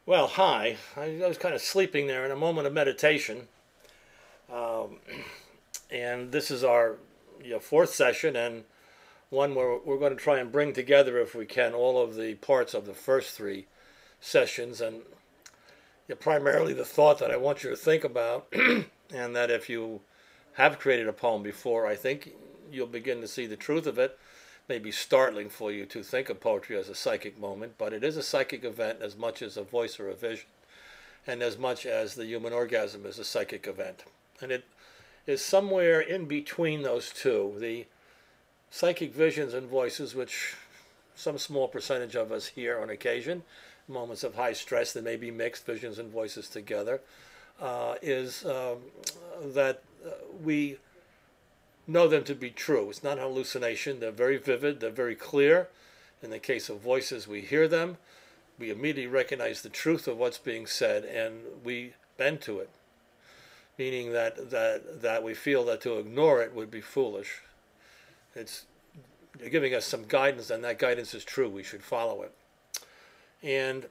Well, hi. I was kind of sleeping there in a moment of meditation, um, and this is our fourth session, and one where we're going to try and bring together, if we can, all of the parts of the first three sessions, and primarily the thought that I want you to think about, and that if you have created a poem before, I think you'll begin to see the truth of it. May be startling for you to think of poetry as a psychic moment, but it is a psychic event as much as a voice or a vision, and as much as the human orgasm is a psychic event. And it is somewhere in between those two, the psychic visions and voices, which some small percentage of us hear on occasion, moments of high stress that may be mixed visions and voices together, is that we know them to be true. It's not a hallucination. They're very vivid. They're very clear. In the case of voices, we hear them. We immediately recognize the truth of what's being said, and we bend to it, meaning that we feel that to ignore it would be foolish. It's giving us some guidance, and that guidance is true. We should follow it. And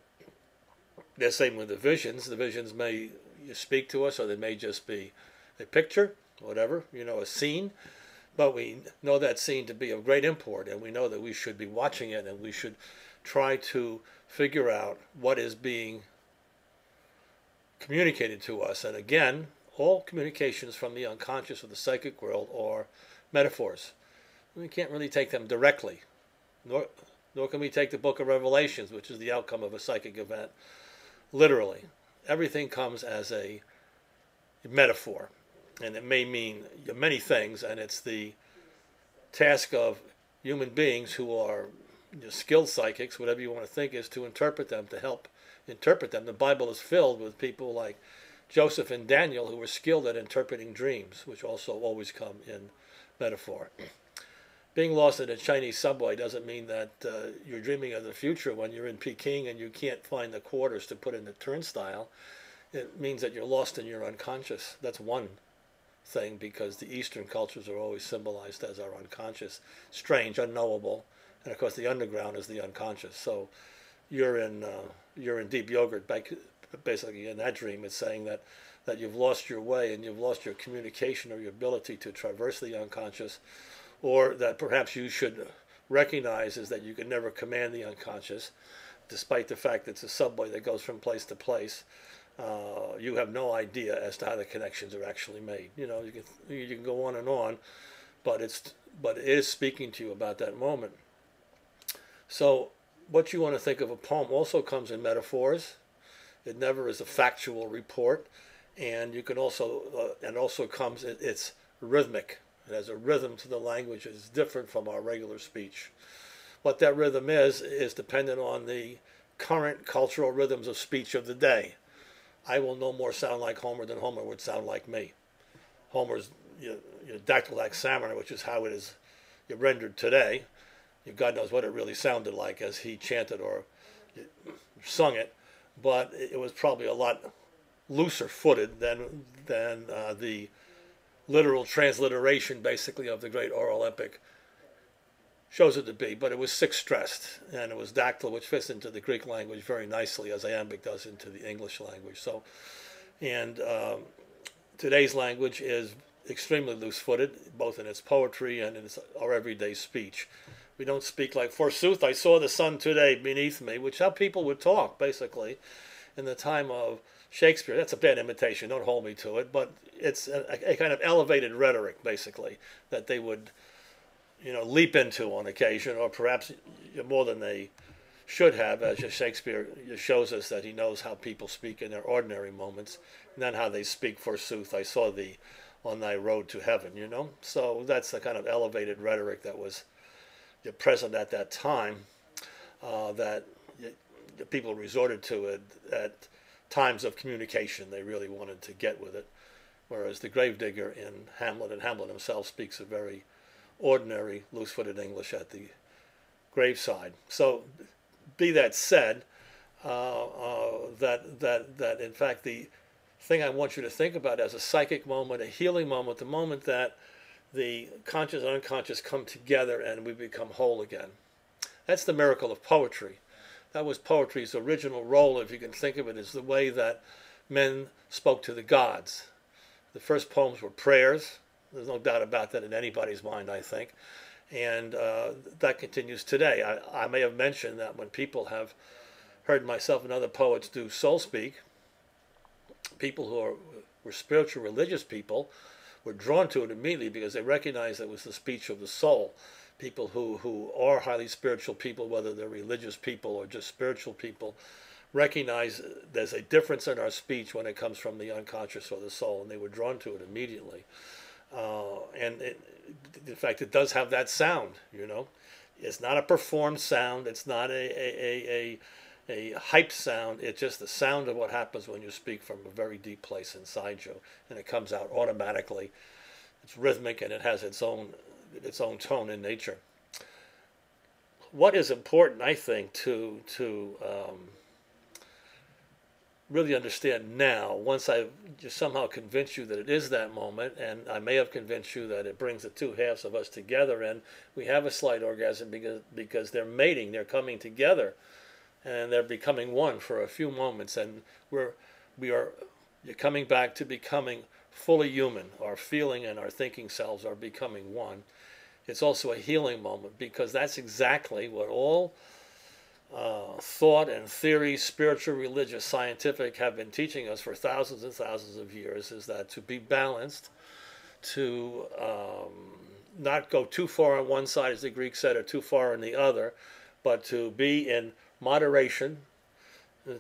the same with the visions. The visions may speak to us, or they may just be a picture, whatever, a scene. But we know that scene to be of great import, and we know that we should be watching it, and we should try to figure out what is being communicated to us. And again, all communications from the unconscious or the psychic world are metaphors. We can't really take them directly, nor can we take the book of Revelations, which is the outcome of a psychic event, literally. Everything comes as a metaphor, and it may mean many things, and it's the task of human beings who are skilled psychics, whatever you want to think, is to interpret them, to help interpret them. The Bible is filled with people like Joseph and Daniel who were skilled at interpreting dreams, which also always come in metaphor. Being lost in a Chinese subway doesn't mean that you're dreaming of the future when you're in Peking and you can't find the quarters to put in the turnstile. It means that you're lost in your unconscious. That's one thing, because the Eastern cultures are always symbolized as our unconscious, strange, unknowable, and of course the underground is the unconscious. So you're in deep yogurt. Basically, in that dream, it's saying that you've lost your way and you've lost your communication or your ability to traverse the unconscious, or that perhaps you should recognize is that you can never command the unconscious, despite the fact that it's a subway that goes from place to place. You have no idea as to how the connections are actually made. You can go on, but it is speaking to you about that moment. So what you want to think of a poem also comes in metaphors. It never is a factual report, and you can also comes, it's rhythmic. It has a rhythm to the language that is different from our regular speech. What that rhythm is dependent on the current cultural rhythms of speech of the day. I will no more sound like Homer than Homer would sound like me. Homer's dactyl hexameter, which is how it is rendered today. God knows what it really sounded like as he chanted or sung it, but it was probably a lot looser footed than the literal transliteration, basically, of the great oral epic shows it to be. But it was six stressed, and it was dactyl, which fits into the Greek language very nicely, as iambic does into the English language. So, and today's language is extremely loose-footed, both in its poetry and in our everyday speech. We don't speak like, "Forsooth, I saw the sun today beneath me," which how people would talk, basically, in the time of Shakespeare. That's a bad imitation, don't hold me to it, but it's a kind of elevated rhetoric, basically, that they would leap into on occasion, or perhaps more than they should have, as Shakespeare shows us that he knows how people speak in their ordinary moments, not how they speak, "Forsooth, I saw thee on thy road to heaven," So that's the kind of elevated rhetoric that was present at that time, that people resorted to it at times of communication. They really wanted to get with it, whereas the gravedigger in Hamlet, and Hamlet himself speaks a very ordinary, loose-footed English at the graveside. So, be that said, that in fact the thing I want you to think about as a psychic moment, a healing moment, the moment that the conscious and unconscious come together and we become whole again. That's the miracle of poetry. That was poetry's original role, if you can think of it as the way that men spoke to the gods. The first poems were prayers. There's no doubt about that in anybody's mind, I think. And that continues today. I may have mentioned that when people have heard myself and other poets do soul speak, people who were spiritual religious people were drawn to it immediately because they recognized it was the speech of the soul. People who are highly spiritual people, whether they're religious people or just spiritual people, recognize there's a difference in our speech when it comes from the unconscious or the soul, and they were drawn to it immediately. In fact, it does have that sound, you know. It's not a performed sound. It's not a hyped sound. It's just the sound of what happens when you speak from a very deep place inside you, and it comes out automatically. It's rhythmic, and it has its own tone in nature. What is important, I think, to really understand now, once I've just somehow convinced you that it is that moment, and I may have convinced you that it brings the two halves of us together, and we have a slight orgasm because they're mating, they're coming together, and they're becoming one for a few moments, and you're coming back to becoming fully human. Our feeling and our thinking selves are becoming one. It's also a healing moment, because that's exactly what all thought and theory, spiritual, religious, scientific, have been teaching us for thousands and thousands of years, is that to be balanced, to not go too far on one side, as the Greeks said, or too far on the other, but to be in moderation,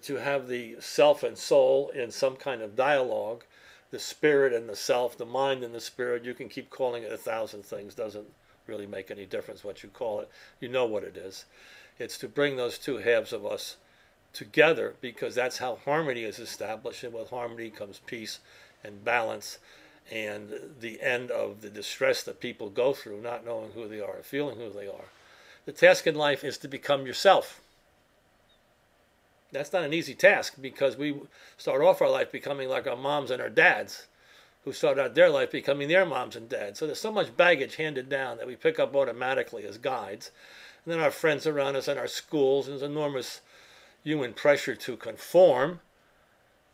to have the self and soul in some kind of dialogue, the spirit and the self, the mind and the spirit. You can keep calling it 1,000 things, doesn't really make any difference what you call it. You know what it is. It's to bring those two halves of us together, because that's how harmony is established, and with harmony comes peace and balance and the end of the distress that people go through, not knowing who they are, feeling who they are. The task in life is to become yourself. That's not an easy task, because we start off our life becoming like our moms and our dads, who start out their life becoming their moms and dads. So there's so much baggage handed down that we pick up automatically as guides. And then our friends around us and our schools, and there's enormous human pressure to conform,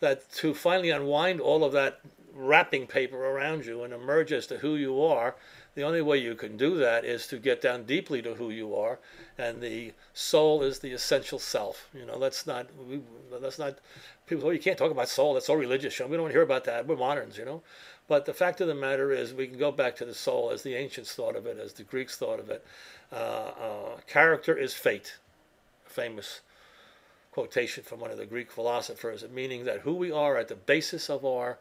that to finally unwind all of that wrapping paper around you and emerge as to who you are, the only way you can do that is to get down deeply to who you are, and the soul is the essential self. You know, let's not people. Oh, you can't talk about soul. That's so religious. We don't want to hear about that. We're moderns, you know. But the fact of the matter is, we can go back to the soul as the ancients thought of it, as the Greeks thought of it. Character is fate. A famous quotation from one of the Greek philosophers, meaning that who we are at the basis of our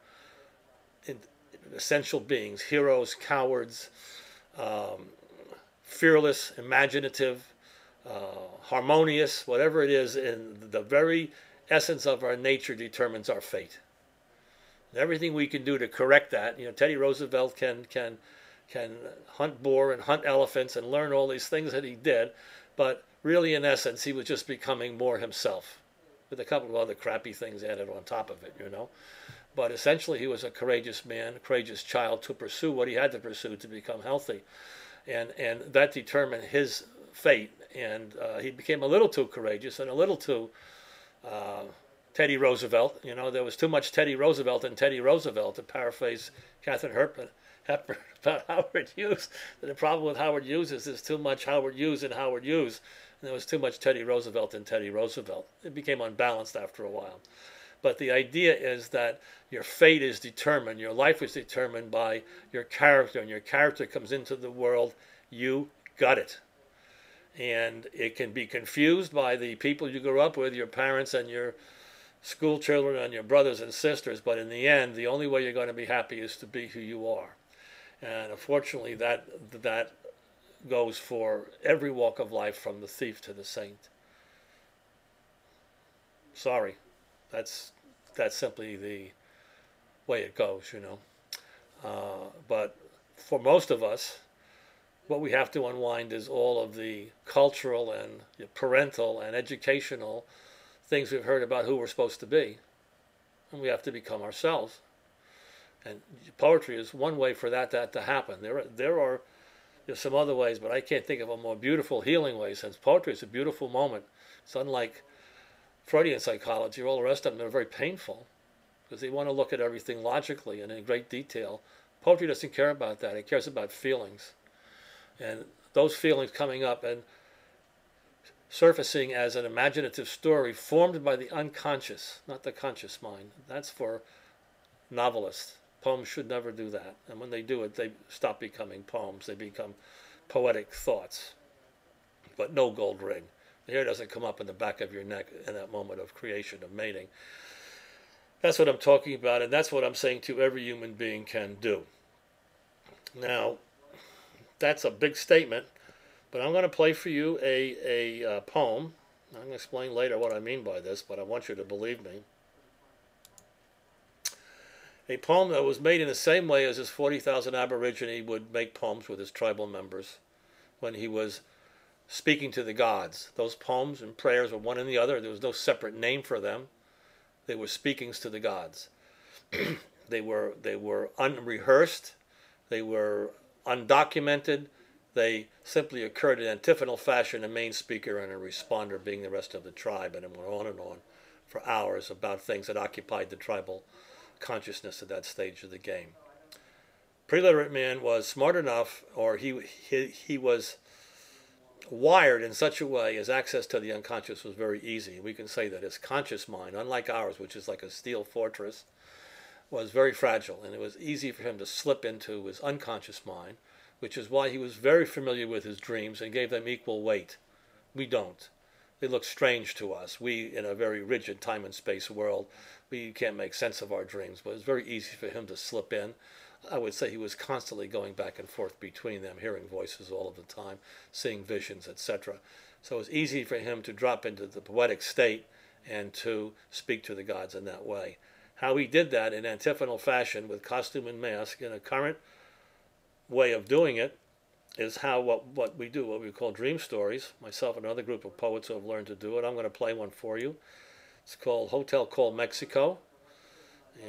essential beings, heroes, cowards, fearless, imaginative, harmonious, whatever it is, in the very essence of our nature determines our fate. And everything we can do to correct that, you know, Teddy Roosevelt can hunt boar and hunt elephants and learn all these things that he did, but really in essence he was just becoming more himself, with a couple of other crappy things added on top of it, you know. But essentially he was a courageous man, a courageous child, to pursue what he had to pursue to become healthy. And that determined his fate. And he became a little too courageous and a little too Teddy Roosevelt. You know, there was too much Teddy Roosevelt in Teddy Roosevelt, to paraphrase Katharine Hepburn about Howard Hughes. The problem with Howard Hughes is there's too much Howard Hughes in Howard Hughes, and there was too much Teddy Roosevelt in Teddy Roosevelt. It became unbalanced after a while. But the idea is that your fate is determined, your life is determined by your character, and your character comes into the world, you got it. And it can be confused by the people you grew up with, your parents and your school children and your brothers and sisters, but in the end, the only way you're going to be happy is to be who you are. And unfortunately, that goes for every walk of life, from the thief to the saint. Sorry. That's simply the way it goes, you know. But for most of us, what we have to unwind is all of the cultural and parental and educational things we've heard about who we're supposed to be. And we have to become ourselves. And poetry is one way for that to happen. There are There's some other ways, but I can't think of a more beautiful healing way, since poetry is a beautiful moment. It's unlike Freudian psychology or all the rest of them. They're very painful because they want to look at everything logically and in great detail. Poetry doesn't care about that. It cares about feelings. And those feelings coming up and surfacing as an imaginative story formed by the unconscious, not the conscious mind. That's for novelists. Poems should never do that. And when they do it, they stop becoming poems. They become poetic thoughts. But no gold ring. The hair doesn't come up in the back of your neck in that moment of creation, of mating. That's what I'm talking about, and that's what I'm saying to every human being can do. Now, that's a big statement, but I'm going to play for you a poem. I'm going to explain later what I mean by this, but I want you to believe me. A poem that was made in the same way as his 40,000 Aborigine would make poems with his tribal members when he was speaking to the gods. Those poems and prayers were one and the other. There was no separate name for them. They were speakings to the gods. They were unrehearsed. They were undocumented. They simply occurred in antiphonal fashion, a main speaker and a responder being the rest of the tribe, and it went on and on for hours about things that occupied the tribal consciousness at that stage of the game. Preliterate man was smart enough, or he was wired in such a way as access to the unconscious was very easy. We can say that his conscious mind, unlike ours, which is like a steel fortress, was very fragile, and it was easy for him to slip into his unconscious mind, which is why he was very familiar with his dreams and gave them equal weight. We don't. They look strange to us. We, in a very rigid time and space world, we can't make sense of our dreams, but it's very easy for him to slip in. I would say he was constantly going back and forth between them, hearing voices all of the time, seeing visions, etc. So it was easy for him to drop into the poetic state and to speak to the gods in that way. How he did that in antiphonal fashion with costume and mask in a current way of doing it is how what we do, what we call dream stories. Myself and another group of poets who have learned to do it. I'm going to play one for you. It's called Hotel Called Mexico.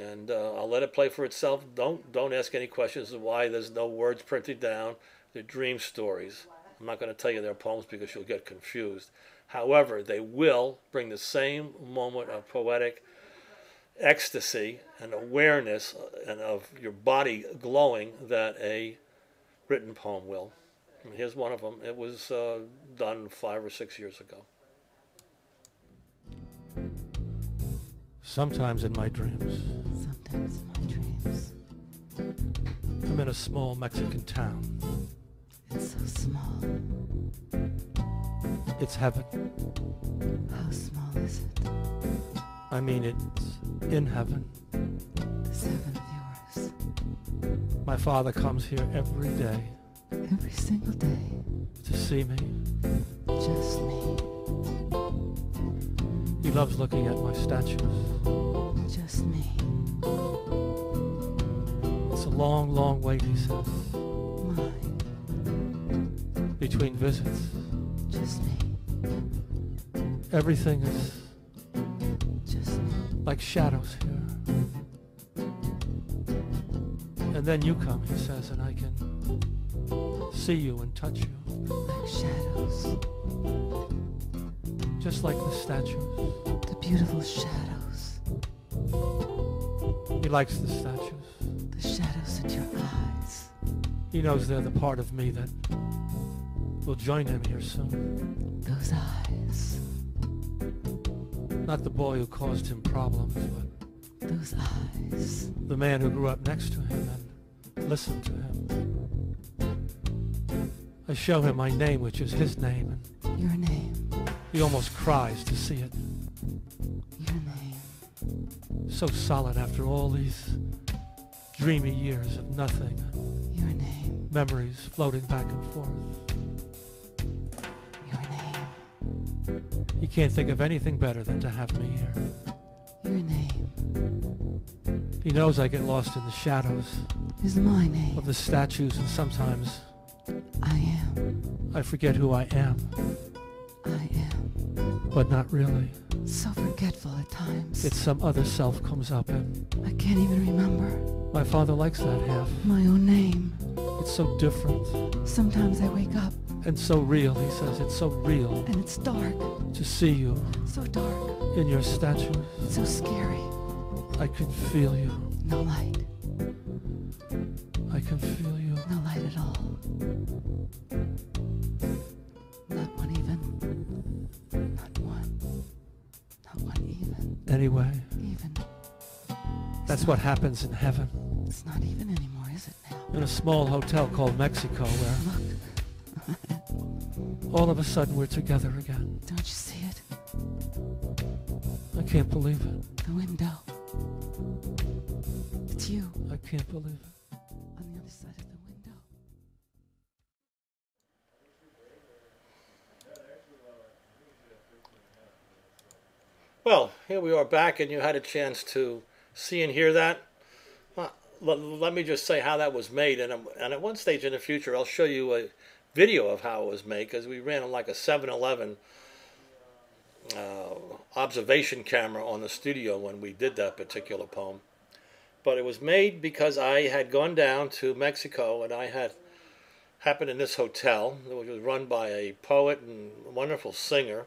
And I'll let it play for itself. Don't ask any questions of why there's no words printed down. They're dream stories. I'm not going to tell you they're poems because you'll get confused. However, they will bring the same moment of poetic ecstasy and awareness and of your body glowing that a written poem will. And here's one of them. It was done 5 or 6 years ago. Sometimes in my dreams, I'm in a small Mexican town. It's so small. It's heaven. How small is it? I mean, it's in heaven. This heaven of yours. My father comes here every day. Every single day. To see me. Just me. He loves looking at my statues. Just me. It's a long, long wait, he says. Mine. Between visits. Just me. Everything is Just me. like shadows here. And then you come, he says, and I can see you and touch you. Like shadows. Just like the statues. The beautiful shadows. He likes the statues. The shadows in your eyes. He knows they're the part of me that will join him here soon. Those eyes. Not the boy who caused him problems, but Those eyes. the man who grew up next to him and listened to him. I show him my name, which is his name, and Your name. he almost cries to see it. Your name. So solid after all these dreamy years of nothing. Your name. Memories floating back and forth. Your name. He can't think of anything better than to have me here. Your name He knows I get lost in the shadows is my name. of the statues, and sometimes I am. I forget who I am, I am. but not really. So forgetful at times. It's some other self comes up, and I can't even remember my father likes that half. my own name. It's so different Sometimes I wake up and so real, he says. It's so real and it's dark, to see you so dark, in your statues. so scary. I can feel you. No light, I can feel you. no light at all. Not one even. Not one. Not one even. Anyway, Even. that's what happens in heaven. It's not even anymore, is it now? In a small hotel called Mexico where Look, all of a sudden we're together again. don't you see it? I can't believe it. The window. It's you I can't believe it. on the other side of the window. Well, here we are back, and you had a chance to see and hear that. Let me just say how that was made, and at one stage in the future, I'll show you a video of how it was made, because we ran like a 7-Eleven observation camera on the studio when we did that particular poem. But it was made because I had gone down to Mexico, and I had happened in this hotel, which was run by a poet and wonderful singer,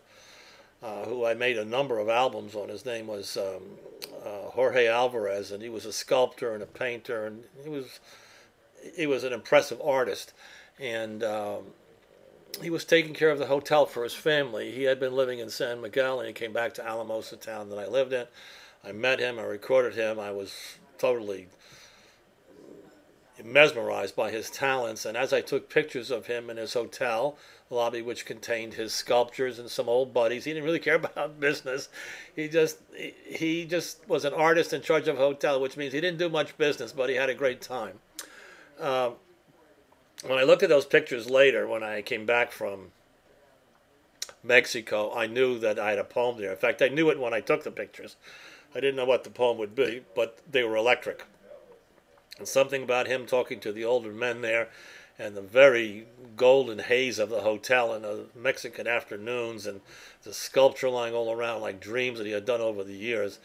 who I made a number of albums on. His name was Jorge Alvarez, and he was a sculptor and a painter, and he was an impressive artist. And he was taking care of the hotel for his family. He had been living in San Miguel, and he came back to Alamosa, town that I lived in. I met him, I recorded him. I was totally mesmerized by his talents, and as I took pictures of him in his hotel lobby, which contained his sculptures and some old buddies, he didn't really care about business. He just was an artist in charge of a hotel, which means he didn't do much business, but he had a great time. When I looked at those pictures later, when I came back from Mexico, I knew that I had a poem there. In fact, I knew it when I took the pictures. I didn't know what the poem would be, but they were electric. And something about him talking to the older men there, and the very golden haze of the hotel and the Mexican afternoons, and the sculpture lying all around like dreams that he had done over the years.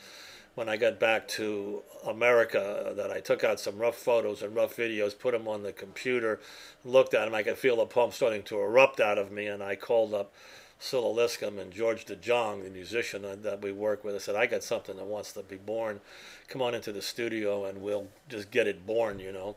When I got back to America, that I took out some rough photos and rough videos, put them on the computer, looked at them, I could feel the poem starting to erupt out of me, and I called up Scylla Liscombe and George DeJong, the musician that we work with. I said, I got something that wants to be born. Come on into the studio and we'll just get it born, you know.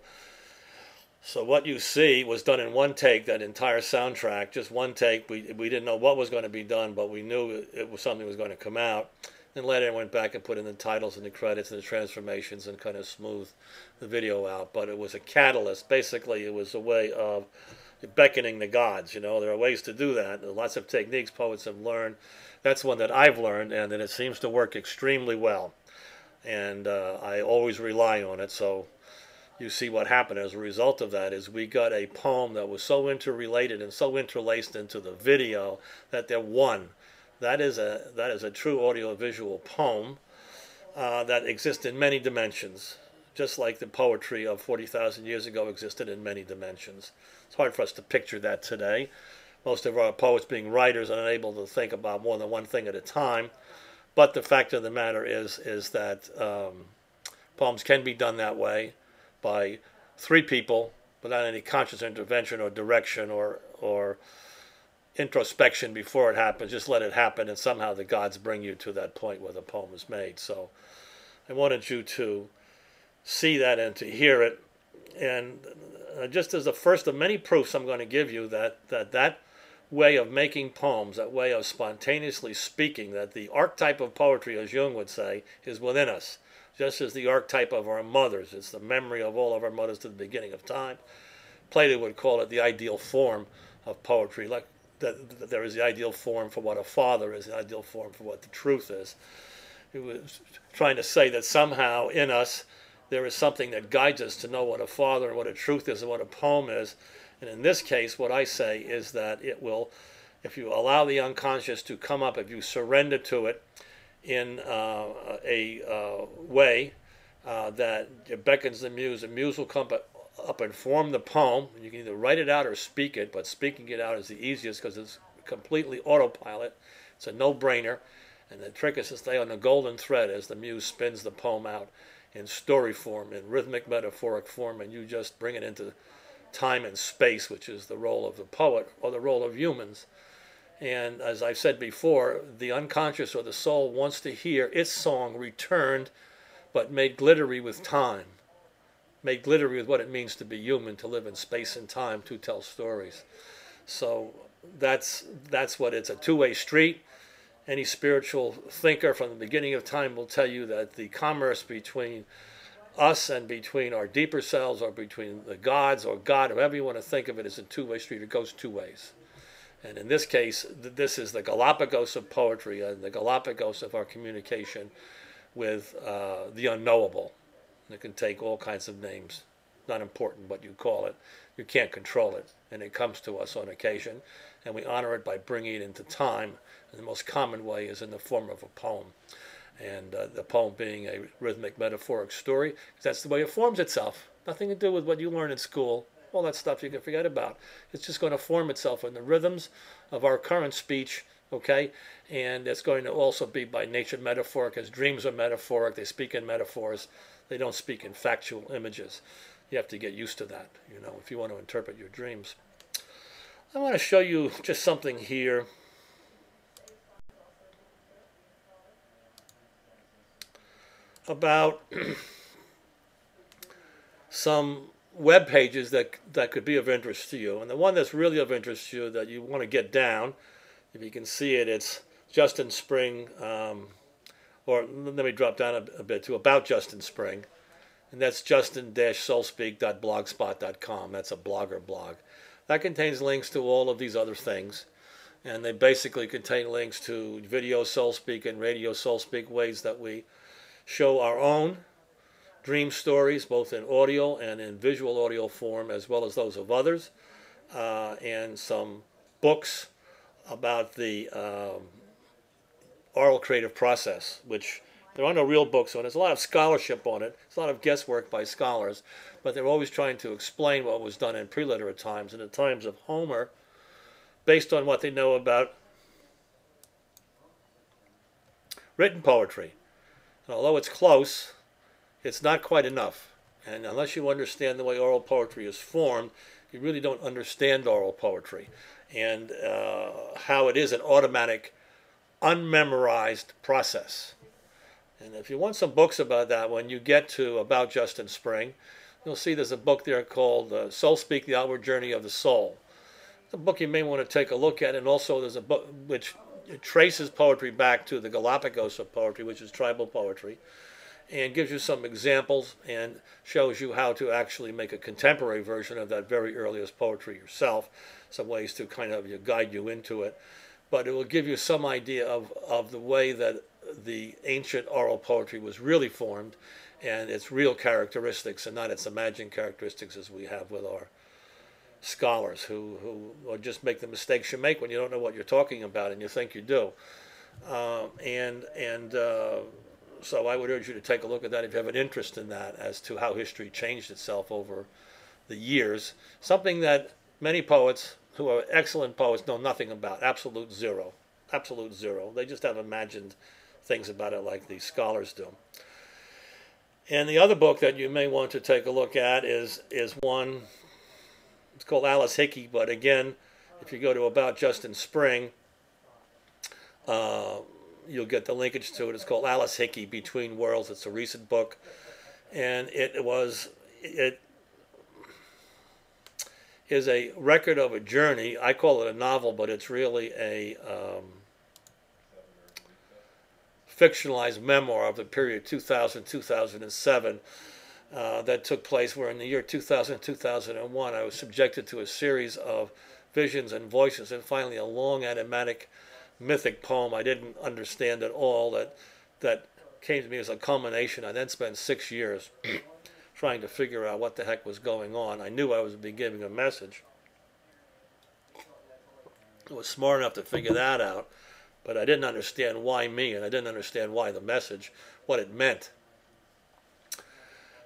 So what you see was done in one take, that entire soundtrack, just one take. We didn't know what was going to be done, but we knew it was something that was going to come out. Then later I went back and put in the titles and the credits and the transformations and kind of smoothed the video out. But it was a catalyst. Basically, it was a way of beckoning the gods. You know, there are ways to do that. There are lots of techniques poets have learned. That's one that I've learned, and that it seems to work extremely well. And I always rely on it. So you see what happened as a result of that is we got a poem that was so interrelated and so interlaced into the video that they're one. That is a true audiovisual poem that exists in many dimensions, just like the poetry of 40,000 years ago existed in many dimensions. It's hard for us to picture that today. Most of our poets, being writers, are unable to think about more than one thing at a time. But the fact of the matter is that poems can be done that way by three people without any conscious intervention or direction or introspection before it happens. Just let it happen, and somehow the gods bring you to that point where the poem is made. So I wanted you to see that and to hear it. And just as the first of many proofs I'm going to give you that way of making poems, that way of spontaneously speaking, that the archetype of poetry, as Jung would say, is within us. Just as the archetype of our mothers, it's the memory of all of our mothers to the beginning of time. Plato would call it the ideal form of poetry, like that there is the ideal form for what a father is, the ideal form for what the truth is. He was trying to say that somehow in us there is something that guides us to know what a father and what a truth is and what a poem is. And in this case, what I say is that it will, if you allow the unconscious to come up, if you surrender to it in a way that it beckons the muse will come up and form the poem. You can either write it out or speak it, but speaking it out is the easiest because it's completely autopilot. It's a no-brainer. And the trick is to stay on the golden thread as the muse spins the poem out in story form, in rhythmic metaphoric form, and you just bring it into time and space, which is the role of the poet or the role of humans. And as I've said before, the unconscious or the soul wants to hear its song returned, but made glittery with time, made glittery with what it means to be human, to live in space and time, to tell stories. So that's what it's a two-way street. Any spiritual thinker from the beginning of time will tell you that the commerce between us and between our deeper selves, or between the gods or God, however you want to think of it, is a two-way street. It goes two ways. And in this case, this is the Galapagos of poetry and the Galapagos of our communication with the unknowable. It can take all kinds of names. Not important what you call it. You can't control it. And it comes to us on occasion. And we honor it by bringing it into time. And the most common way is in the form of a poem. And the poem being a rhythmic, metaphoric story. That's the way it forms itself. Nothing to do with what you learn in school. All that stuff you can forget about. It's just going to form itself in the rhythms of our current speech, okay? And it's going to also be by nature metaphoric, as dreams are metaphoric. They speak in metaphors. They don't speak in factual images. You have to get used to that, you know, if you want to interpret your dreams. I want to show you just something here. About some web pages that could be of interest to you. And the one that's really of interest to you that you want to get down, if you can see it, it's Justin Spring, or let me drop down a bit to About Justin Spring. And that's justin-soulspeak.blogspot.com. That's a blogger blog. That contains links to all of these other things. And they basically contain links to video soulspeak and radio soulspeak, ways that we show our own dream stories, both in audio and in visual audio form, as well as those of others, and some books about the oral creative process, which there are no real books on it. There's a lot of scholarship on it. There's a lot of guesswork by scholars, but they're always trying to explain what was done in pre-literate times, in the times of Homer, based on what they know about written poetry. And although it's close, it's not quite enough. And unless you understand the way oral poetry is formed, you really don't understand oral poetry and how it is an automatic, unmemorized process. And if you want some books about that, when you get to About Justin Spring, you'll see there's a book there called Soul Speak, The Outward Journey of the Soul. It's a book you may want to take a look at, and also there's a book which traces poetry back to the Galapagos of poetry, which is tribal poetry, and gives you some examples and shows you how to actually make a contemporary version of that very earliest poetry yourself, some ways to kind of guide you into it. But it will give you some idea of the way that the ancient oral poetry was really formed and its real characteristics, and not its imagined characteristics as we have with our scholars who or just make the mistakes you make when you don't know what you're talking about and you think you do. So I would urge you to take a look at that if you have an interest in that, as to how history changed itself over the years. Something that many poets who are excellent poets know nothing about. Absolute zero. Absolute zero. They just have imagined things about it like these scholars do. And the other book that you may want to take a look at is one, it's called Alice Hickey, but again, if you go to About Justin Spring, you'll get the linkage to it. It's called Alice Hickey, Between Worlds. It's a recent book, and it is a record of a journey. I call it a novel, but it's really a fictionalized memoir of the period 2000-2007 that took place, where in the year 2000-2001 I was subjected to a series of visions and voices, and finally a long enigmatic mythic poem I didn't understand at all that came to me as a culmination. I then spent 6 years trying to figure out what the heck was going on. I knew I was giving a message. I was smart enough to figure that out, but I didn't understand why me, and I didn't understand why the message, what it meant.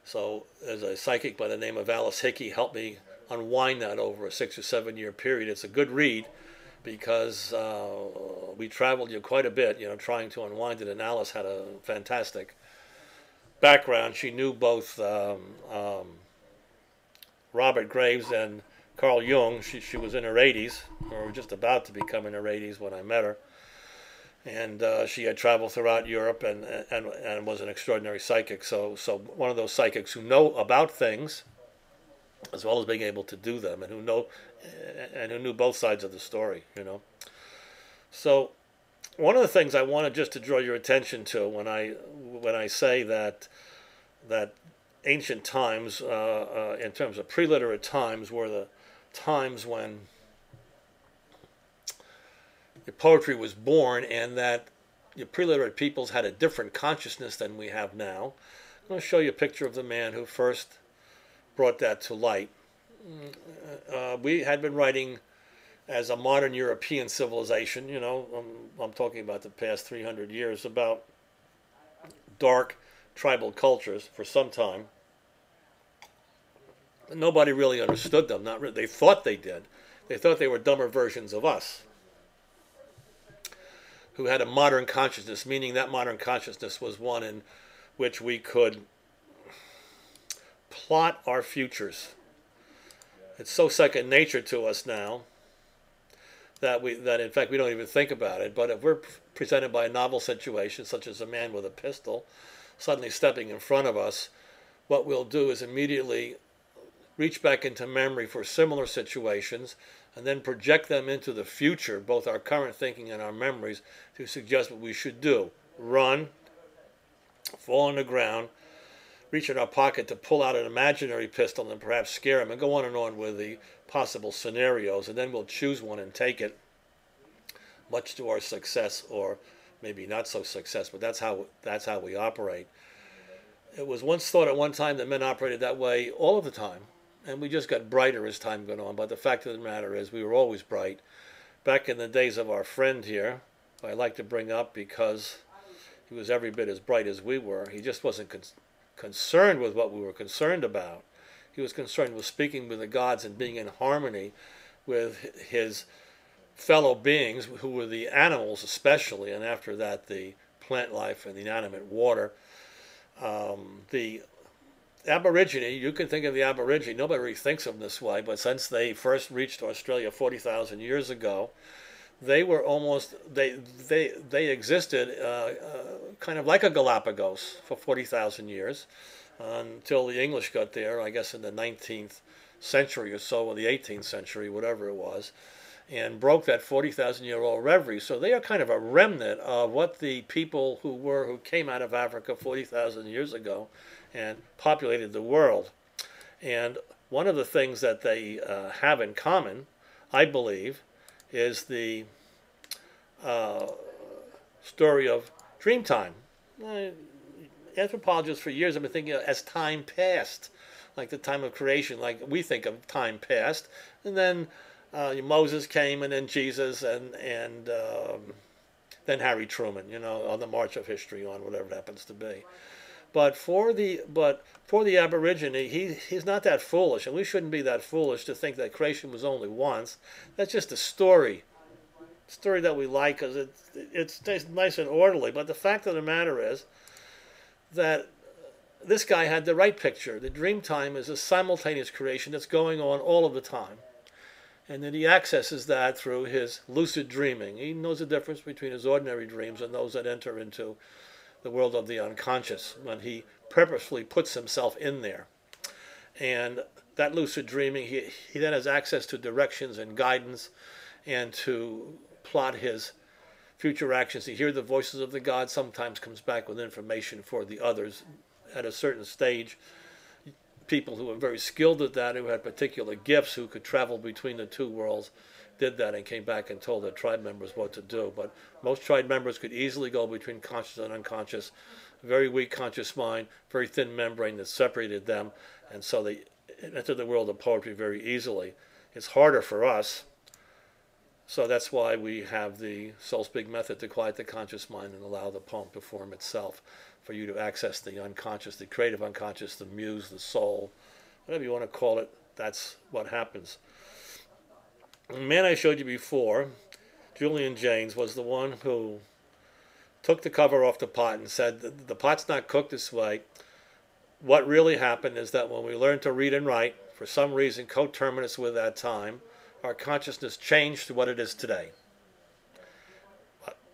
So as a psychic by the name of Alice Hickey helped me unwind that over a 6 or 7 year period. It's a good read because we traveled quite a bit, trying to unwind it, and Alice had a fantastic background. She knew both Robert Graves and Carl Jung. She was in her 80s, or just about to become in her 80s when I met her. And she had traveled throughout Europe and was an extraordinary psychic. So one of those psychics who know about things as well as being able to do them, and who knew both sides of the story, you know. So one of the things I wanted just to draw your attention to when I say that ancient times, in terms of pre-literate times, were the times when the poetry was born, and that the pre-literate peoples had a different consciousness than we have now. I'm going to show you a picture of the man who first brought that to light. We had been writing as a modern European civilization, you know, I'm talking about the past 300 years, about dark tribal cultures for some time. Nobody really understood them. Not really. They thought they did. They thought they were dumber versions of us, who had a modern consciousness, meaning that modern consciousness was one in which we could plot our futures. It's so second nature to us now that in fact we don't even think about it. But if we're presented by a novel situation, such as a man with a pistol suddenly stepping in front of us, what we'll do is immediately reach back into memory for similar situations and then project them into the future, both our current thinking and our memories, to suggest what we should do. Run, fall on the ground, reach in our pocket to pull out an imaginary pistol and perhaps scare him, and go on and on with the possible scenarios, and then we'll choose one and take it, much to our success, or maybe not so success, but that's how we operate. It was once thought at one time that men operated that way all of the time, and we just got brighter as time went on. But the fact of the matter is we were always bright. Back in the days of our friend here, who I like to bring up because he was every bit as bright as we were, he just wasn't concerned with what we were concerned about. He was concerned with speaking with the gods and being in harmony with his fellow beings, who were the animals especially, and after that the plant life and the inanimate water. The Aborigine, you can think of the Aborigine, nobody really thinks of them this way, but since they first reached Australia 40,000 years ago, they were almost, they existed kind of like a Galapagos for 40,000 years, until the English got there, I guess in the 19th century or so, or the 18th century, whatever it was, and broke that 40,000-year-old reverie. So they are kind of a remnant of what the people who came out of Africa 40,000 years ago and populated the world. And one of the things that they have in common, I believe, is the story of Dreamtime. Anthropologists for years have been thinking as time passed, like the time of creation, like we think of time past, and then Moses came, and then Jesus, and then Harry Truman, you know, on the march of history on, whatever it happens to be. But for the Aborigine, he's not that foolish, and we shouldn't be that foolish to think that creation was only once. That's just a story that we like because it's nice and orderly. But the fact of the matter is that this guy had the right picture. The Dreamtime is a simultaneous creation that's going on all of the time, and that he accesses that through his lucid dreaming. He knows the difference between his ordinary dreams and those that enter into the world of the unconscious, when he purposefully puts himself in there. And that lucid dreaming, he then has access to directions and guidance, and to plot his future actions. To hear the voices of the gods, sometimes comes back with information for the others. At a certain stage, people who were very skilled at that, who had particular gifts, who could travel between the two worlds, did that and came back and told their tribe members what to do. But most tribe members could easily go between conscious and unconscious. A very weak conscious mind, very thin membrane that separated them, and so they entered the world of poetry very easily. It's harder for us, so that's why we have the Soul Speak method to quiet the conscious mind and allow the poem to form itself, for you to access the unconscious, the creative unconscious, the muse, the soul, whatever you want to call it. That's what happens. The man I showed you before, Julian Jaynes, was the one who took the cover off the pot and said, the pot's not cooked this way. What really happened is that when we learned to read and write, for some reason coterminous with that time, our consciousness changed to what it is today.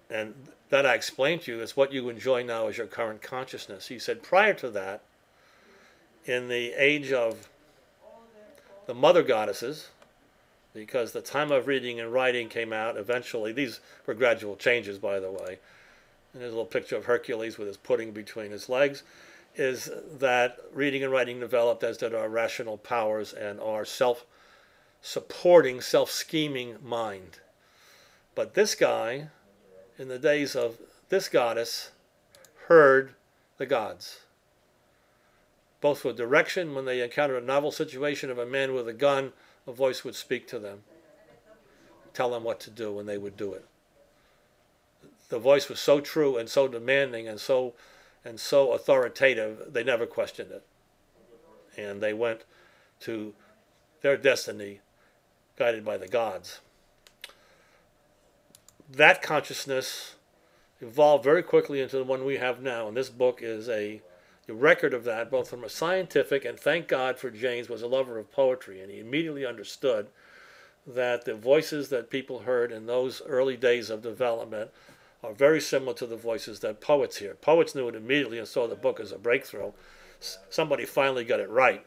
And that I explained to you is what you enjoy now as your current consciousness. He said prior to that, in the age of the mother goddesses, because the time of reading and writing came out eventually, these were gradual changes, by the way, and there's a little picture of Hercules with his pudding between his legs, is that reading and writing developed as did our rational powers and our self-supporting, self-scheming mind. But this guy, in the days of this goddess, heard the gods. Both for direction, when they encountered a novel situation of a man with a gun, a voice would speak to them, tell them what to do, and they would do it. The voice was so true and so demanding and so authoritative, they never questioned it. And they went to their destiny guided by the gods. That consciousness evolved very quickly into the one we have now, and this book is a record of that, both from a scientific, and thank God for James was a lover of poetry, and he immediately understood that the voices that people heard in those early days of development are very similar to the voices that poets hear. Poets knew it immediately and saw the book as a breakthrough. Somebody finally got it right.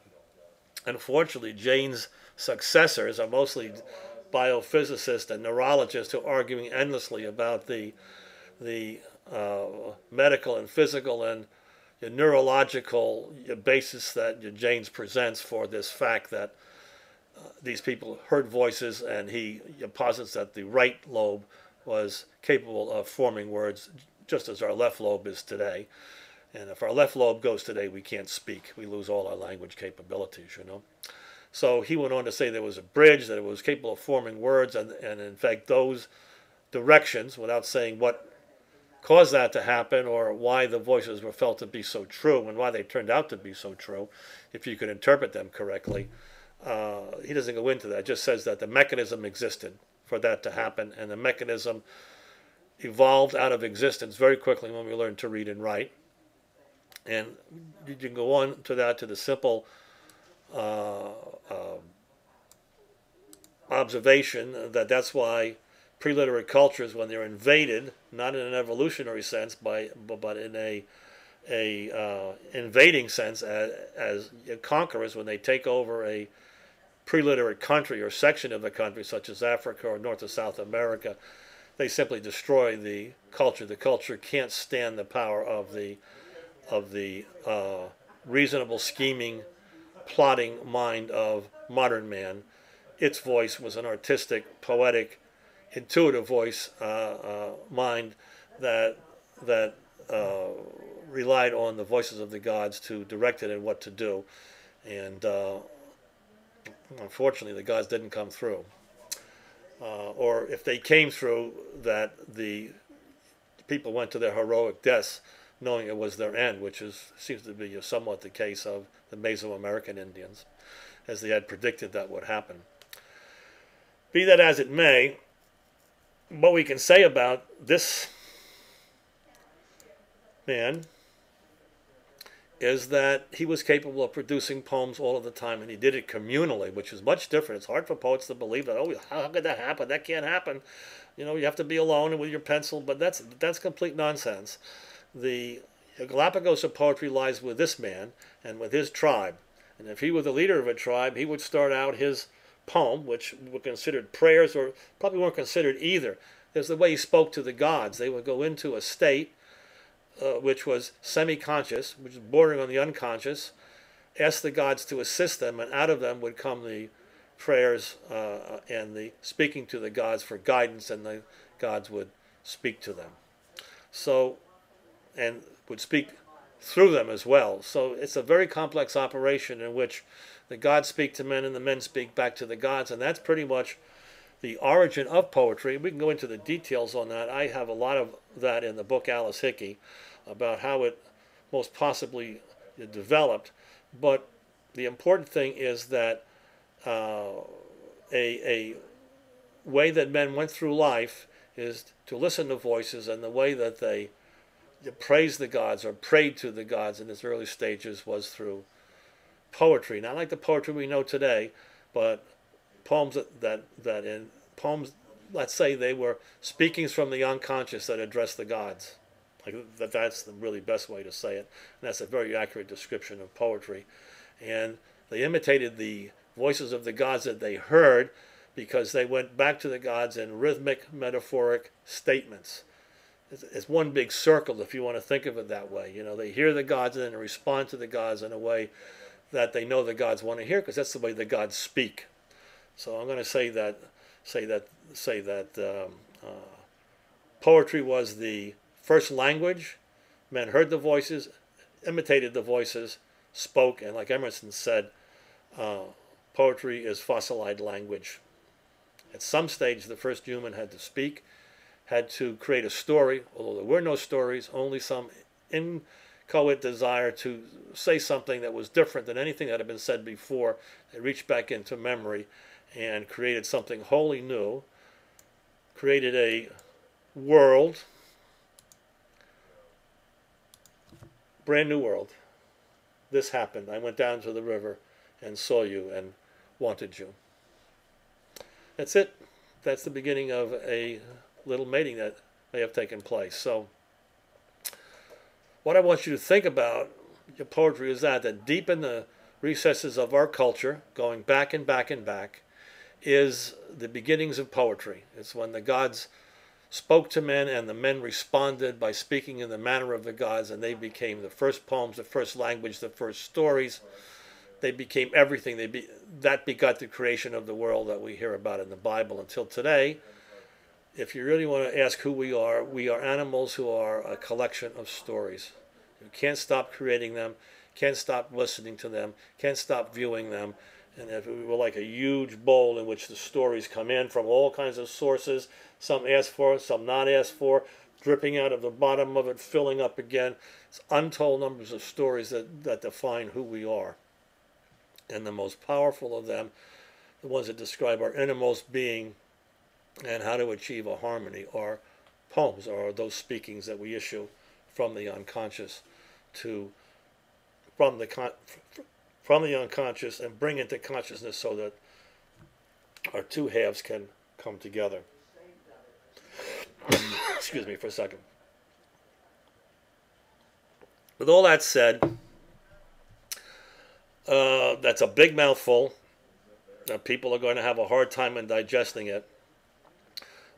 Unfortunately, Jane's successors are mostly biophysicists and neurologists who are arguing endlessly about the medical and physical and the neurological basis that James presents for this fact that these people heard voices, and he posits that the right lobe was capable of forming words just as our left lobe is today. And if our left lobe goes today, we can't speak. We lose all our language capabilities, you know. So he went on to say there was a bridge, that it was capable of forming words, and in fact those directions, without saying what caused that to happen or why the voices were felt to be so true and why they turned out to be so true, if you could interpret them correctly, he doesn't go into that. It just says that the mechanism existed for that to happen, and the mechanism evolved out of existence very quickly when we learned to read and write. And you can go on to that, to the simple observation that that's why pre-literate cultures, when they're invaded, not in an evolutionary sense, but in a invading sense as conquerors, when they take over a pre-literate country or section of the country, such as Africa or North or South America, they simply destroy the culture. The culture can't stand the power of the reasonable, scheming, plotting mind of modern man. Its voice was an artistic, poetic, intuitive voice, mind that relied on the voices of the gods to direct it in what to do. And unfortunately, the gods didn't come through. Or if they came through, that the people went to their heroic deaths knowing it was their end, which seems to be somewhat the case of the Mesoamerican Indians, as they had predicted that would happen. Be that as it may, what we can say about this man is that he was capable of producing poems all of the time, and he did it communally, which is much different. It's hard for poets to believe that, oh, how could that happen? That can't happen. You know, you have to be alone with your pencil, but that's complete nonsense. The Galapagos of poetry lies with this man and with his tribe. And if he were the leader of a tribe, he would start out his poem, which were considered prayers, or probably weren't considered either. There's the way he spoke to the gods. They would go into a state which was semi-conscious, which is bordering on the unconscious, ask the gods to assist them, and out of them would come the prayers and the speaking to the gods for guidance, and the gods would speak to them. So, and would speak through them as well. So it's a very complex operation in which the gods speak to men and the men speak back to the gods, and that's pretty much the origin of poetry. We can go into the details on that. I have a lot of that in the book Alice Hickey about how it most possibly developed. But the important thing is that a way that men went through life is to listen to voices, and the way that they praised the gods or prayed to the gods in its early stages was through poetry, not like the poetry we know today, but poems poems, let's say they were speakings from the unconscious that address the gods. That's the really best way to say it. And that's a very accurate description of poetry. And they imitated the voices of the gods that they heard because they went back to the gods in rhythmic, metaphoric statements. It's one big circle if you want to think of it that way. You know, they hear the gods and then respond to the gods in a way that they know the gods want to hear because that's the way the gods speak. So I'm going to say that poetry was the first language. Men heard the voices, imitated the voices, spoke, and like Emerson said, poetry is fossilized language. At some stage, the first human had to speak, had to create a story, although there were no stories, only some inchoate desire to say something that was different than anything that had been said before. They reached back into memory and created something wholly new, created a world, brand new world. This happened. I went down to the river and saw you and wanted you. That's it. That's the beginning of a little mating that may have taken place. So what I want you to think about your poetry is that deep in the recesses of our culture, going back and back and back, is the beginnings of poetry. It's when the gods spoke to men and the men responded by speaking in the manner of the gods, and they became the first poems, the first language, the first stories. They became everything. That begot the creation of the world that we hear about in the Bible until today. If you really want to ask who we are animals who are a collection of stories. You can't stop creating them, can't stop listening to them, can't stop viewing them. And if we were like a huge bowl in which the stories come in from all kinds of sources, some asked for, some not asked for, dripping out of the bottom of it, filling up again. It's untold numbers of stories that define who we are. And the most powerful of them, the ones that describe our innermost being and how to achieve a harmony, are poems, or those speakings that we issue from the unconscious from the unconscious and bring into consciousness so that our two halves can come together. Excuse me for a second. With all that said, that's a big mouthful. People are going to have a hard time in digesting it.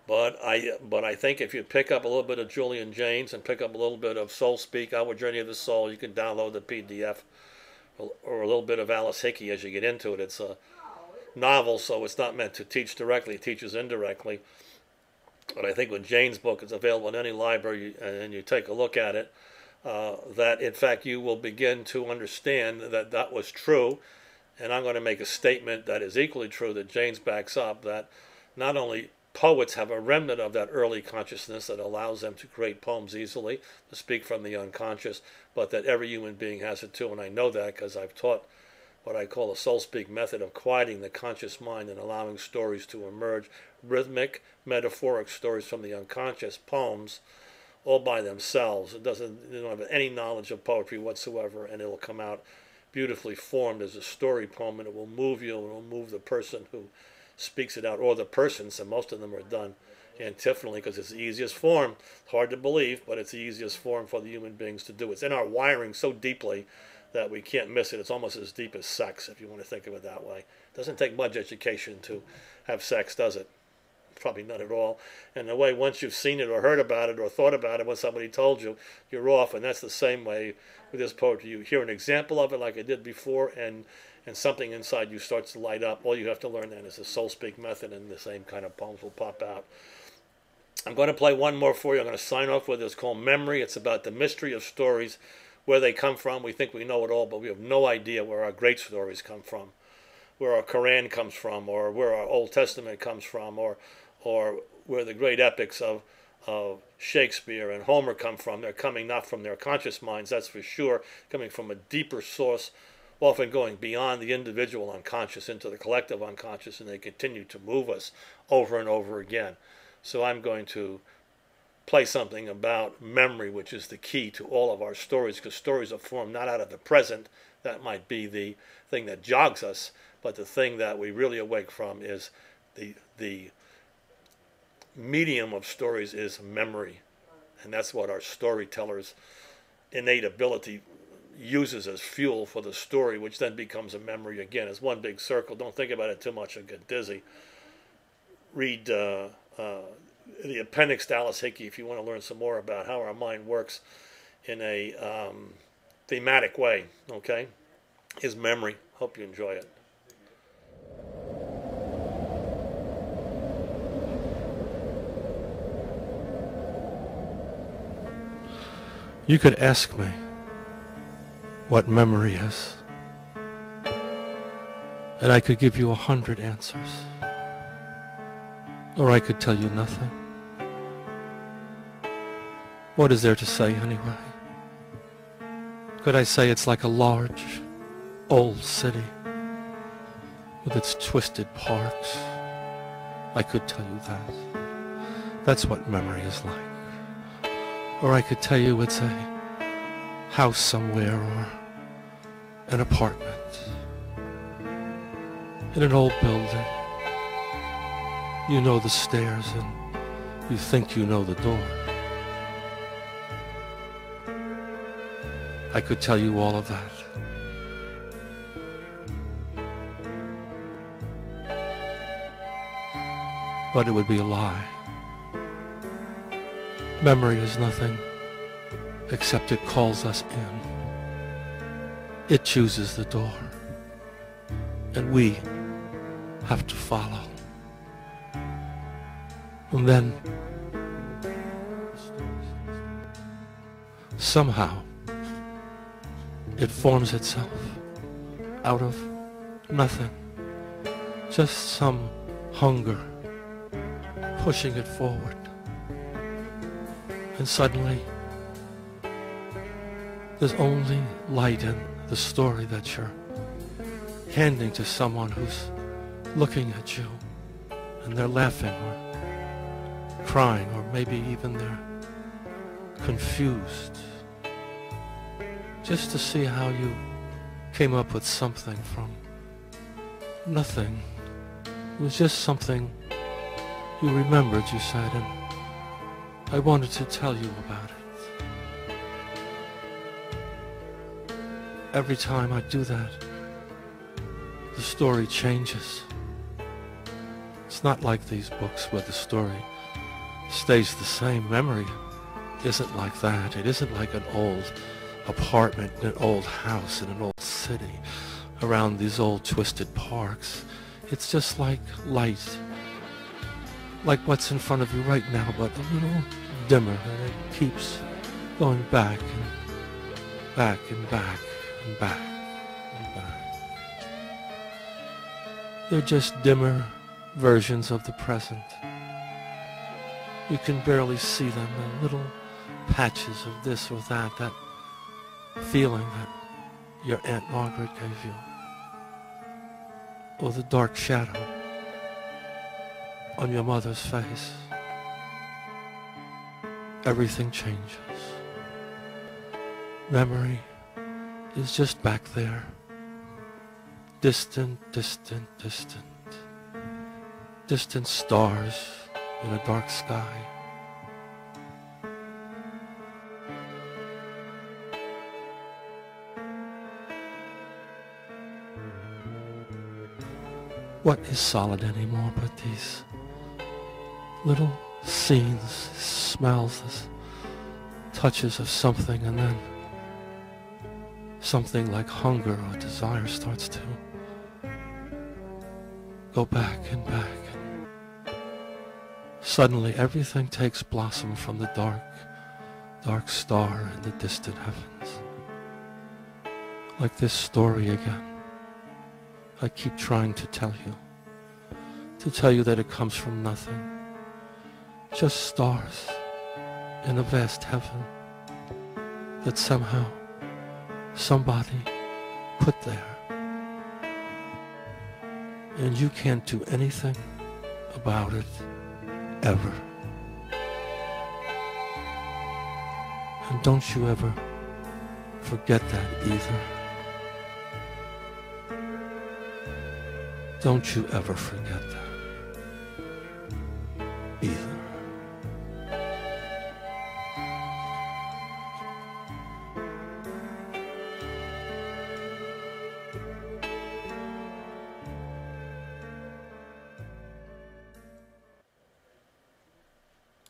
But I think if you pick up a little bit of Julian Jaynes and pick up a little bit of Soul Speak, Our Journey of the Soul, you can download the PDF, or a little bit of Alice Hickey as you get into it. It's a novel, so it's not meant to teach directly. It teaches indirectly. But I think when Jaynes' book is available in any library and you take a look at it, that in fact you will begin to understand that was true. And I'm going to make a statement that is equally true that Jaynes backs up, that not only poets have a remnant of that early consciousness that allows them to create poems easily, to speak from the unconscious, but that every human being has it too. And I know that because I've taught what I call a soul speak method of quieting the conscious mind and allowing stories to emerge, rhythmic, metaphoric stories from the unconscious, poems, all by themselves. They don't have any knowledge of poetry whatsoever, and it'll come out beautifully formed as a story poem, and it will move you, and it will move the person who speaks it out, or the persons, and most of them are done antiphonally because it's the easiest form. It's hard to believe, but it's the easiest form for the human beings to do. It's in our wiring so deeply that we can't miss it. It's almost as deep as sex, if you want to think of it that way. It doesn't take much education to have sex, does it? Probably not at all. And the way, once you've seen it or heard about it or thought about it when somebody told you, you're off. And that's the same way with this poetry. You hear an example of it like I did before, and something inside you starts to light up. All you have to learn then is the soul speak method, and the same kind of poems will pop out. I'm going to play one more for you. I'm going to sign off with it. It's called Memory. It's about the mystery of stories, where they come from. We think we know it all, but we have no idea where our great stories come from, where our Quran comes from, or where our Old Testament comes from, or where the great epics of Shakespeare and Homer come from. They're coming not from their conscious minds, that's for sure, coming from a deeper source, often going beyond the individual unconscious into the collective unconscious, and they continue to move us over and over again. So I'm going to play something about memory, which is the key to all of our stories, because stories are formed not out of the present, That might be the thing that jogs us, but the thing that we really awake from is the medium of stories is memory. And that's what our storyteller's innate ability uses as fuel for the story, which then becomes a memory again. It's one big circle. Don't think about it too much and get dizzy. Read the appendix to Alice Hickey if you want to learn some more about how our mind works in a thematic way, okay? His memory. Hope you enjoy it. You could ask me what memory is, and I could give you 100 answers. Or I could tell you nothing. What is there to say anyway? Could I say it's like a large, old city with its twisted parks? I could tell you that. That's what memory is like. Or I could tell you it's a house somewhere or an apartment in an old building. You know the stairs and you think you know the door. I could tell you all of that. But it would be a lie. Memory is nothing except it calls us in. It chooses the door, and we have to follow. And then, somehow, it forms itself out of nothing. Just some hunger pushing it forward. And suddenly, there's only light in the story that you're handing to someone who's looking at you, and they're laughing or crying, or maybe even they're confused, just to see how you came up with something from nothing. It was just something you remembered, you said, and I wanted to tell you about it. Every time I do that, the story changes. It's not like these books where the story stays the same. Memory isn't like that. It isn't like an old apartment in an old house in an old city around these old twisted parks. It's just like light, like what's in front of you right now, but a little dimmer, and it keeps going back and back and back and back and back. They're just dimmer versions of the present. You can barely see them, the little patches of this or that feeling that your Aunt Margaret gave you, or the dark shadow on your mother's face. Everything changes. Memory is just back there. Distant, distant, distant. Distant stars in a dark sky. What is solid anymore but these little scenes, smells, touches of something, and then something like hunger or desire starts to go back and back. And suddenly everything takes blossom from the dark, dark star in the distant heavens. Like this story again. I keep trying to tell you that it comes from nothing. Just stars in a vast heaven that somehow somebody put there. And you can't do anything about it, ever. And don't you ever forget that either. Don't you ever forget that either.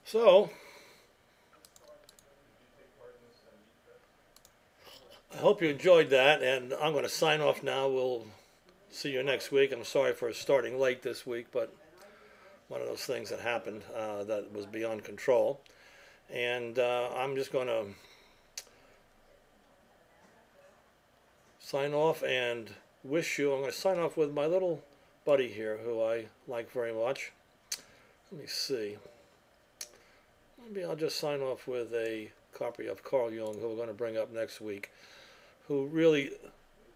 So, I hope you enjoyed that, and I'm going to sign off now. We'll see you next week. I'm sorry for starting late this week, but one of those things that happened that was beyond control. And I'm just going to sign off and wish you. I'm going to sign off with my little buddy here who I like very much. Let me see. Maybe I'll just sign off with a copy of Carl Jung, who we're going to bring up next week, who really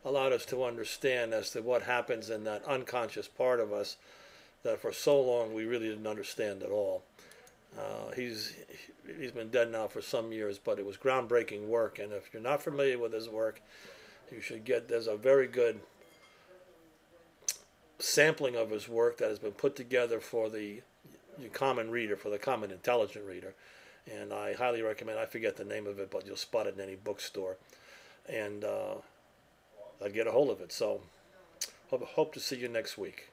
allowed us to understand as to what happens in that unconscious part of us that for so long we really didn't understand at all. He's been dead now for some years, but it was groundbreaking work, and if you're not familiar with his work, you should get, there's a very good sampling of his work that has been put together for the common reader, for the common intelligent reader, and I highly recommend. I forget the name of it, but you'll spot it in any bookstore, and I'd get a hold of it. So hope to see you next week.